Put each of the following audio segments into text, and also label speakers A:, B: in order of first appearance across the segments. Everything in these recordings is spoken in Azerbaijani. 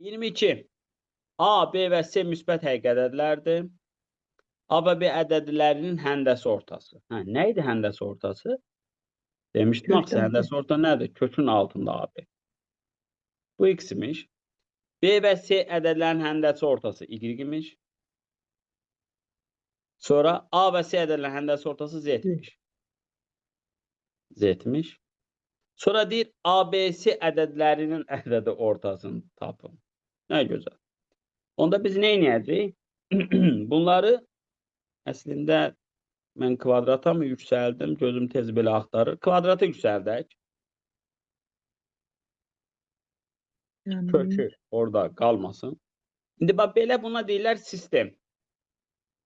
A: 22. A, B və C müsbət həqiqi ədədlərdir. A və B ədədlərinin həndəsi ortası. Nə idi həndəsi ortası? Demişdim axı, həndəsi orta nədir? Kökün altında AB. Bu x imiş. B və C ədədlərinin həndəsi ortası y imiş. Sonra A və C ədədlərinin həndəsi ortası z imiş. Z imiş. Sonra deyir ABC ədədlərinin ədədi ortasını tapın. Nə gözəl. Onda biz nə edəcəyik? Bunları əslində mən kvadrata mı yüksəldim? Gözüm tez belə axtarır. Kvadrata yüksəldək. Kökü orada qalmasın. İndi bax belə buna deyirlər sistem.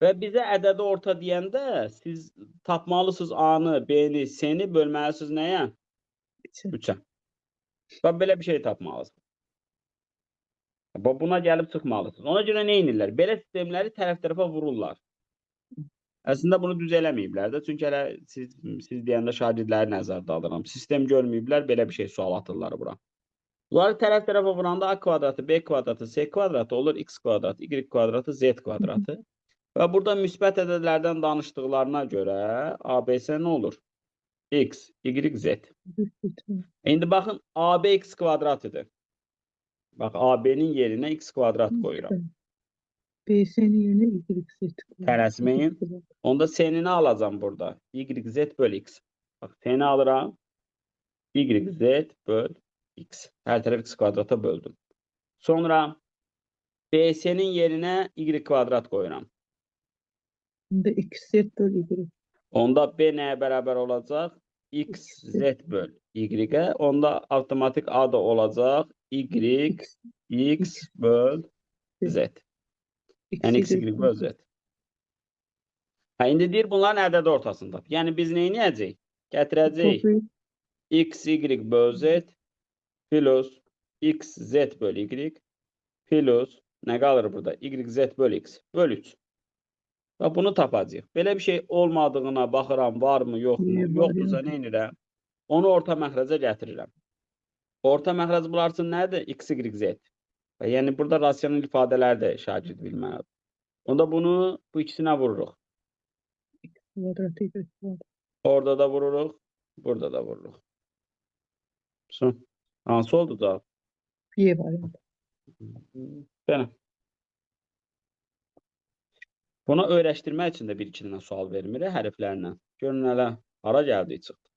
A: Və bizə ədədi orta deyəndə siz tapmalısınız A-nı, B-ni, C-ni bölməlisiniz nəyə? 3-ə. Bax belə bir şey tapmalısınız. Buna gəlib çıxmalısınız. Ona görə nə edirlər? Belə sistemləri tərəf-tərəfə vururlar. Əslində bunu düz eləməyiblər də. Çünki hələ siz deyəndə şagirdləri nəzərdə alıram. Sistem görməyiblər, belə bir şey sual atırlar bura. Bunları tərəf-tərəfə vuranda A kvadratı, B kvadratı, C kvadratı olur, X kvadratı, Y kvadratı, Z kvadratı. Və burada müsbət ədədlərdən danışdıqlarına görə ABC nə olur? X, Y, Z. İndi baxın, AB X kvadratıdır. Bax, AB-nin yerinə X kvadrat qoyuram.
B: BC-nin yerinə Y, Z.
A: Tələsməyin. Onda C-ni alacam burada. Y, Z böl X. Bax, C-ni alıram. Y, Z böl X. Hər tərəf X kvadrata böldüm. Sonra BC-nin yerinə Y kvadrat qoyuram.
B: Onda X, Z böl Y.
A: Onda B nəyə bərabər olacaq? X, Z böl Y-ə. Onda avtomatik A da olacaq. Y, X böl Z. Yəni X, Y böl Z. İndi deyir bunların ədədi ortasında. Yəni biz nə edəcəyik? Gətirəcəyik. X, Y böl Z plus X, Z böl Y plus nə qalır burada? Y, Z böl X böl 3. Və bunu tapacağıq. Belə bir şey olmadığına baxıram, varmı, yoxmu? Yoxdursa nə edirəm? Onu orta məxrəcə gətirirəm. Orta məxrəc bunlar üçün nədir? X, Y, Z. Yəni burada rasional ifadələr də şagird bilməlidir. Onda bunu bu ikisinə vururuq. Orada da vururuq, burada da vururuq. Son. Hansı oldu cavab?
B: Y variantı.
A: Belə. Buna öyrəşdirmək üçün də bir-iki dənə sual vermir hərflərlə. Görün hələ hara gəldik çıxdı.